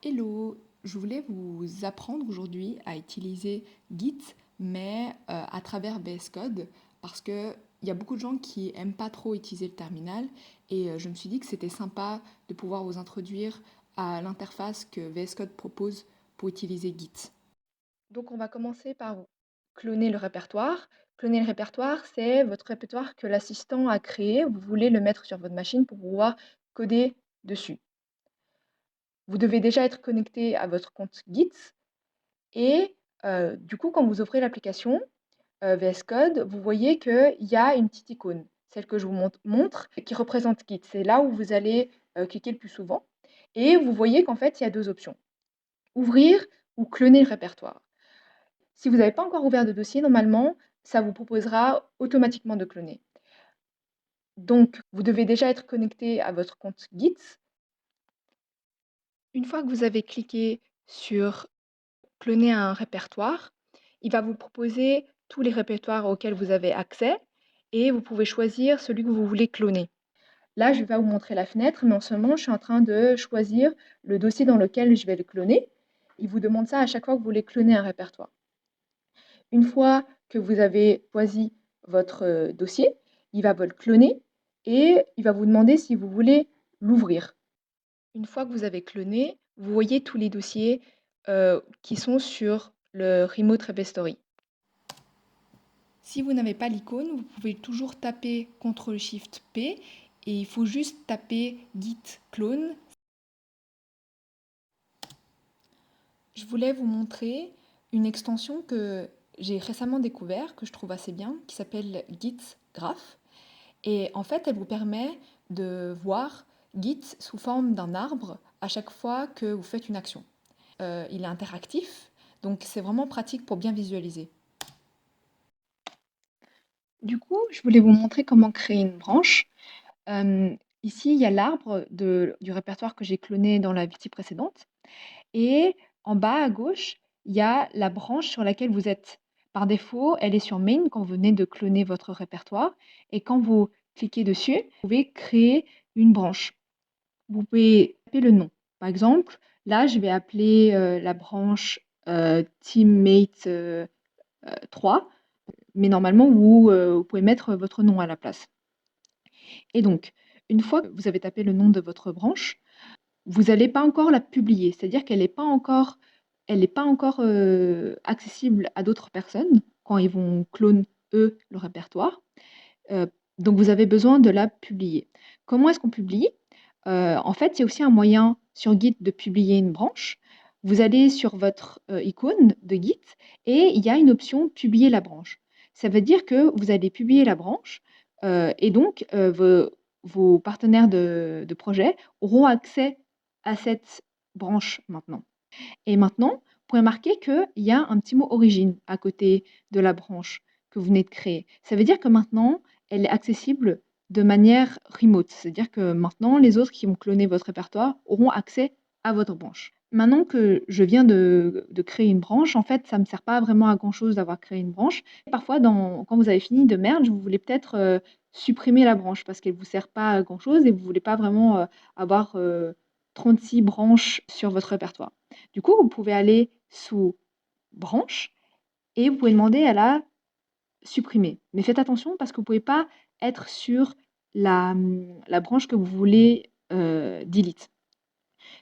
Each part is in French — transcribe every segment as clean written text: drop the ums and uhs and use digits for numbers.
Hello, je voulais vous apprendre aujourd'hui à utiliser Git, mais à travers VS Code, parce qu'il y a beaucoup de gens qui aiment pas trop utiliser le terminal, et je me suis dit que c'était sympa de pouvoir vous introduire à l'interface que VS Code propose pour utiliser Git. Donc on va commencer par cloner le répertoire. Cloner le répertoire, c'est votre répertoire que l'assistant a créé. Vous voulez le mettre sur votre machine pour pouvoir coder dessus. Vous devez déjà être connecté à votre compte Git et du coup, quand vous ouvrez l'application VS Code, vous voyez qu'il y a une petite icône, celle que je vous montre, qui représente Git. C'est là où vous allez cliquer le plus souvent. Et vous voyez qu'en fait, il y a deux options. Ouvrir ou cloner le répertoire. Si vous n'avez pas encore ouvert de dossier, normalement, ça vous proposera automatiquement de cloner. Donc, vous devez déjà être connecté à votre compte Git. Une fois que vous avez cliqué sur cloner un répertoire, il va vous proposer tous les répertoires auxquels vous avez accès et vous pouvez choisir celui que vous voulez cloner. Là, je vais pas vous montrer la fenêtre, mais en ce moment, je suis en train de choisir le dossier dans lequel je vais le cloner. Il vous demande ça à chaque fois que vous voulez cloner un répertoire. Une fois que vous avez choisi votre dossier, il va vous le cloner et il va vous demander si vous voulez l'ouvrir. Une fois que vous avez cloné, vous voyez tous les dossiers qui sont sur le Remote Repository. Si vous n'avez pas l'icône, vous pouvez toujours taper CTRL-SHIFT-P et il faut juste taper git clone. Je voulais vous montrer une extension que j'ai récemment découvert, que je trouve assez bien, qui s'appelle Git Graph. Et en fait, elle vous permet de voir Git sous forme d'un arbre à chaque fois que vous faites une action. Il est interactif, donc c'est vraiment pratique pour bien visualiser. Du coup, je voulais vous montrer comment créer une branche. Euh, Ici, il y a l'arbre du répertoire que j'ai cloné dans la partie précédente. Et en bas à gauche, il y a la branche sur laquelle vous êtes. Par défaut, elle est sur Main quand vous venez de cloner votre répertoire. Et quand vous cliquez dessus, vous pouvez créer une branche. Vous pouvez taper le nom. Par exemple, là, je vais appeler la branche Teammate 3, mais normalement, vous pouvez mettre votre nom à la place. Et donc, une fois que vous avez tapé le nom de votre branche, vous n'allez pas encore la publier, c'est-à-dire qu'elle n'est pas encore, accessible à d'autres personnes quand ils vont clone, eux, le répertoire. Euh, donc, vous avez besoin de la publier. Comment est-ce qu'on publie? En fait, il y a aussi un moyen sur Git de publier une branche. Vous allez sur votre icône de Git et il y a une option publier la branche. Ça veut dire que vous allez publier la branche et donc vos partenaires de projet auront accès à cette branche maintenant. Et maintenant, vous pouvez remarquer qu'il y a un petit mot origine à côté de la branche que vous venez de créer. Ça veut dire que maintenant, elle est accessible de manière remote. C'est-à-dire que maintenant, les autres qui ont cloné votre répertoire auront accès à votre branche. Maintenant que je viens de créer une branche, en fait, ça ne me sert pas vraiment à grand-chose d'avoir créé une branche. Parfois, quand vous avez fini de merge, vous voulez peut-être supprimer la branche parce qu'elle ne vous sert pas à grand-chose et vous ne voulez pas vraiment avoir 36 branches sur votre répertoire. Du coup, vous pouvez aller sous branche et vous pouvez demander à la supprimer. Mais faites attention parce que vous ne pouvez pas être sur la branche que vous voulez delete.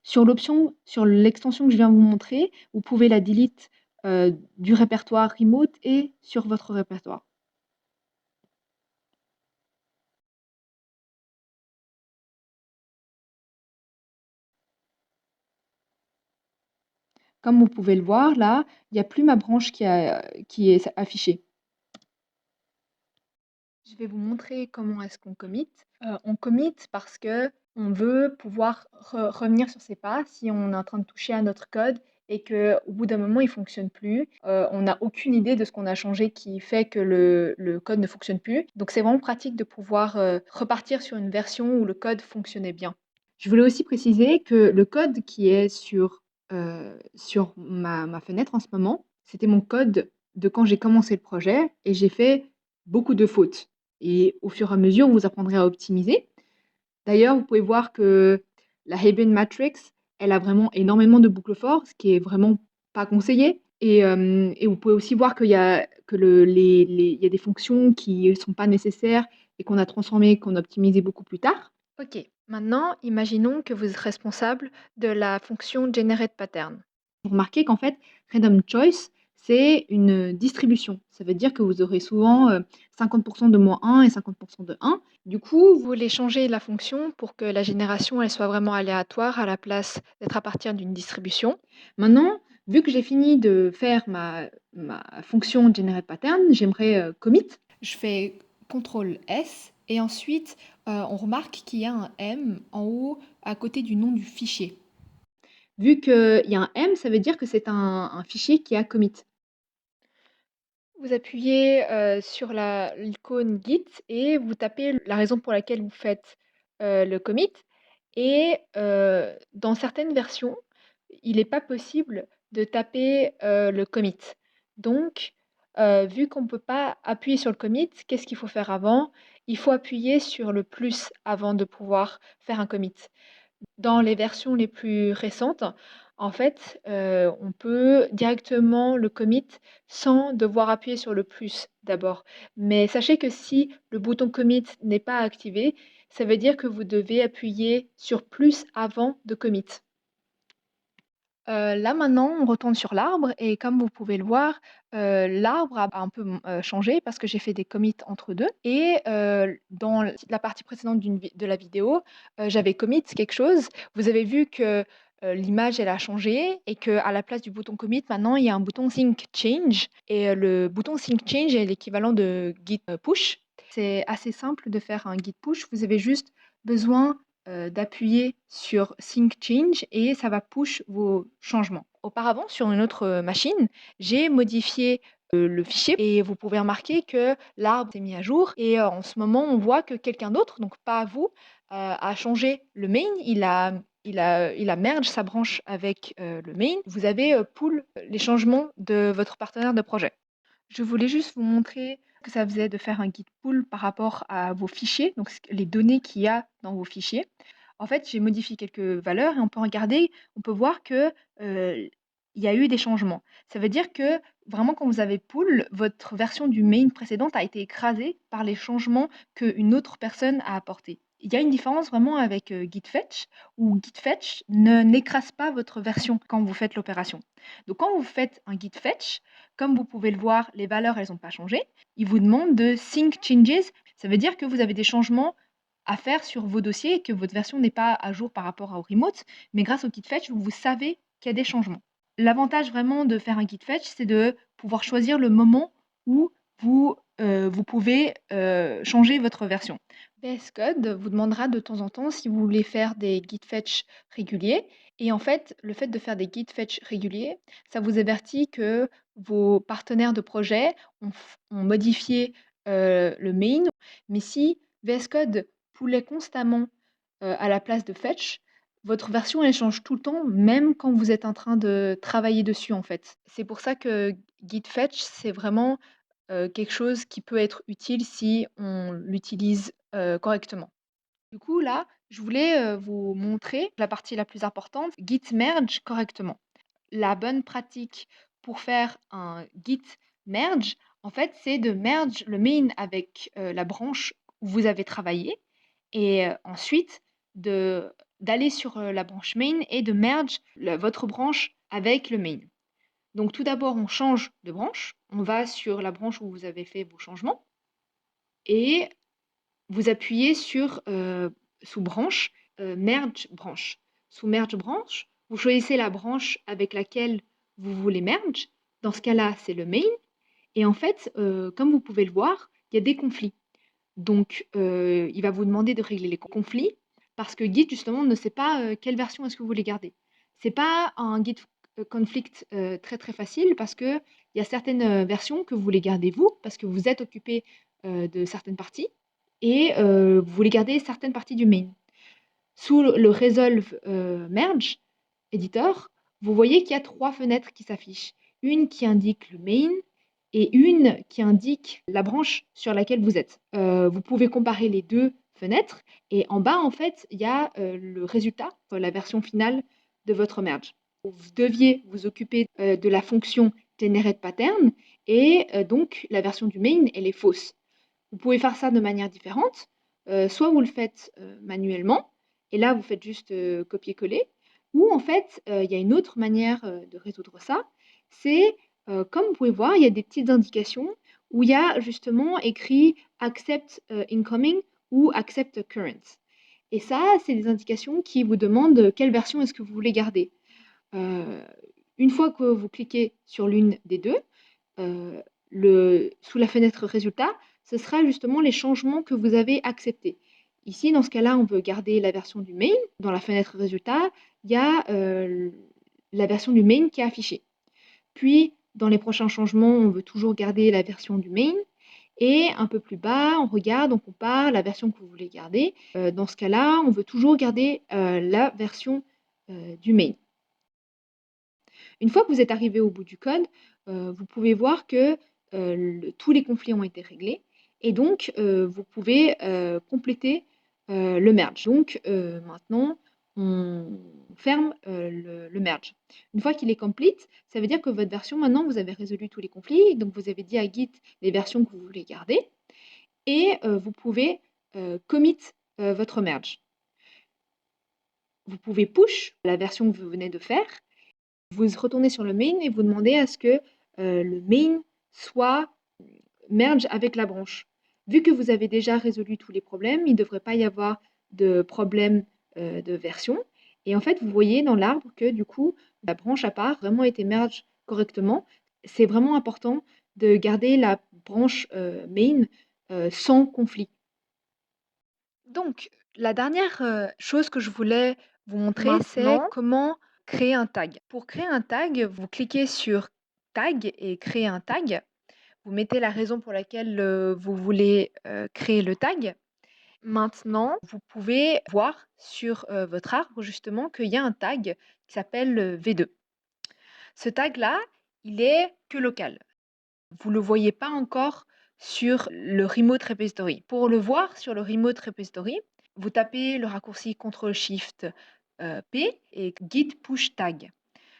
Sur l'extension que je viens de vous montrer, vous pouvez la delete du répertoire remote et sur votre répertoire. Comme vous pouvez le voir, là, il n'y a plus ma branche qui est affichée. Je vais vous montrer comment est-ce qu'on commit. On commit parce que on veut pouvoir revenir sur ses pas si on est en train de toucher à notre code et qu'au bout d'un moment, il ne fonctionne plus. On n'a aucune idée de ce qu'on a changé qui fait que le code ne fonctionne plus. Donc, c'est vraiment pratique de pouvoir repartir sur une version où le code fonctionnait bien. Je voulais aussi préciser que le code qui est sur ma fenêtre en ce moment, c'était mon code de quand j'ai commencé le projet et j'ai fait beaucoup de fautes. Et au fur et à mesure, vous apprendrez à optimiser. D'ailleurs, vous pouvez voir que la Haben Matrix, elle a vraiment énormément de boucles for, ce qui est vraiment pas conseillé. Et vous pouvez aussi voir qu'il y a, que il y a des fonctions qui ne sont pas nécessaires et qu'on a transformées, qu'on a optimisées beaucoup plus tard. Ok, maintenant, imaginons que vous êtes responsable de la fonction Generate Pattern. Vous remarquez qu'en fait, Random Choice, c'est une distribution. Ça veut dire que vous aurez souvent 50% de -1 et 50% de 1. Du coup, vous voulez changer la fonction pour que la génération elle soit vraiment aléatoire à la place d'être à partir d'une distribution. Maintenant, vu que j'ai fini de faire ma fonction Generate Pattern, j'aimerais commit. Je fais CTRL S et ensuite on remarque qu'il y a un M en haut à côté du nom du fichier. Vu qu'il y a un M, ça veut dire que c'est un fichier qui a commit. Vous appuyez sur l'icône Git et vous tapez la raison pour laquelle vous faites le commit. Et dans certaines versions, il n'est pas possible de taper le commit. Donc, vu qu'on ne peut pas appuyer sur le commit, qu'est-ce qu'il faut faire avant? Il faut appuyer sur le plus avant de pouvoir faire un commit. Dans les versions les plus récentes, en fait, on peut directement le commit sans devoir appuyer sur le plus d'abord. Mais sachez que si le bouton commit n'est pas activé, ça veut dire que vous devez appuyer sur plus avant de commit. Là maintenant, on retourne sur l'arbre et comme vous pouvez le voir, l'arbre a un peu changé parce que j'ai fait des commits entre 2 et dans la partie précédente de la vidéo, j'avais commit quelque chose. Vous avez vu que, l'image elle a changé et qu'à la place du bouton commit, maintenant il y a un bouton sync change et le bouton sync change est l'équivalent de git push. C'est assez simple de faire un git push. Vous avez juste besoin d'appuyer sur Sync Change et ça va push vos changements. Auparavant, sur une autre machine, j'ai modifié le fichier et vous pouvez remarquer que l'arbre s'est mis à jour et en ce moment, on voit que quelqu'un d'autre, donc pas vous, a changé le main. Il a merge sa branche avec le main. Vous avez pull les changements de votre partenaire de projet. Je voulais juste vous montrer que ça faisait de faire un git pull par rapport à vos fichiers, donc les données qu'il y a dans vos fichiers. En fait, j'ai modifié quelques valeurs et on peut regarder, on peut voir que il y a eu des changements. Ça veut dire que vraiment quand vous avez pull, votre version du main précédente a été écrasée par les changements qu'une autre personne a apportés. Il y a une différence vraiment avec git fetch, où git fetch n'écrase pas votre version quand vous faites l'opération. Donc quand vous faites un git fetch, comme vous pouvez le voir, les valeurs, elles n'ont pas changé. Il vous demande de sync changes. Ça veut dire que vous avez des changements à faire sur vos dossiers et que votre version n'est pas à jour par rapport au remote. Mais grâce au git fetch, vous savez qu'il y a des changements. L'avantage vraiment de faire un git fetch, c'est de pouvoir choisir le moment où vous pouvez changer votre version. VS Code vous demandera de temps en temps si vous voulez faire des git fetch réguliers. Et en fait, le fait de faire des git fetch réguliers, ça vous avertit que vos partenaires de projet ont modifié le main. Mais si VS Code poulait constamment à la place de fetch, votre version elle change tout le temps, même quand vous êtes en train de travailler dessus en fait. C'est pour ça que git fetch, c'est vraiment quelque chose qui peut être utile si on l'utilise correctement. Du coup, là, je voulais vous montrer la partie la plus importante, git merge correctement. La bonne pratique pour faire un git merge, en fait, c'est de merge le main avec la branche où vous avez travaillé et ensuite d'aller sur la branche main et de merge votre branche avec le main. Donc tout d'abord, on change de branche, on va sur la branche où vous avez fait vos changements et vous appuyez sur sous branche, merge branche. Sous merge branche, vous choisissez la branche avec laquelle vous voulez merge. Dans ce cas-là, c'est le main. Et en fait, comme vous pouvez le voir, il y a des conflits. Donc, il va vous demander de régler les conflits parce que Git, justement, ne sait pas quelle version est-ce que vous voulez garder. C'est pas un Git conflict très très facile parce qu'il y a certaines versions que vous voulez garder vous parce que vous êtes occupé de certaines parties et vous voulez garder certaines parties du main. Sous le Resolve Merge Editor, vous voyez qu'il y a 3 fenêtres qui s'affichent. Une qui indique le main et une qui indique la branche sur laquelle vous êtes. Vous pouvez comparer les 2 fenêtres et en bas, en fait, il y a le résultat, la version finale de votre merge. Vous deviez vous occuper de la fonction generate pattern et donc la version du main, elle est fausse. Vous pouvez faire ça de manière différente. Soit vous le faites manuellement, et là vous faites juste copier-coller, ou en fait il y a une autre manière de résoudre ça. C'est comme vous pouvez voir, il y a des petites indications où il y a justement écrit accept incoming ou accept current. Et ça, c'est des indications qui vous demandent quelle version est-ce que vous voulez garder. Euh, une fois que vous cliquez sur l'une des deux, sous la fenêtre résultat, ce sera justement les changements que vous avez acceptés. Ici, dans ce cas-là, on veut garder la version du main. Dans la fenêtre résultat, il y a la version du main qui est affichée. Puis, dans les prochains changements, on veut toujours garder la version du main. Et un peu plus bas, on regarde, on compare la version que vous voulez garder. Dans ce cas-là, on veut toujours garder la version du main. Une fois que vous êtes arrivé au bout du code, vous pouvez voir que tous les conflits ont été réglés et donc vous pouvez compléter le merge. Donc maintenant, on ferme le merge. Une fois qu'il est complete, ça veut dire que votre version, maintenant, vous avez résolu tous les conflits, donc vous avez dit à Git les versions que vous voulez garder et vous pouvez commit votre merge. Vous pouvez push la version que vous venez de faire. Vous retournez sur le main et vous demandez à ce que le main soit merge avec la branche. Vu que vous avez déjà résolu tous les problèmes, il ne devrait pas y avoir de problème de version. Et en fait, vous voyez dans l'arbre que du coup, la branche à part vraiment été merge correctement. C'est vraiment important de garder la branche main sans conflit. Donc, la dernière chose que je voulais vous montrer, c'est Maintenant, comment créer un tag. Pour créer un tag, vous cliquez sur Tag et créer un tag. Vous mettez la raison pour laquelle vous voulez créer le tag. Maintenant, vous pouvez voir sur votre arbre justement qu'il y a un tag qui s'appelle V2. Ce tag-là, il est que local. Vous ne le voyez pas encore sur le Remote Repository. Pour le voir sur le Remote Repository, vous tapez le raccourci CTRL-SHIFT-P et Git Push Tag.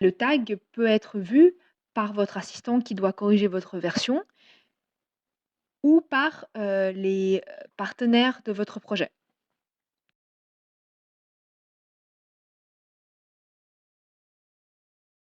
Le tag peut être vu par votre assistant qui doit corriger votre version ou par les partenaires de votre projet.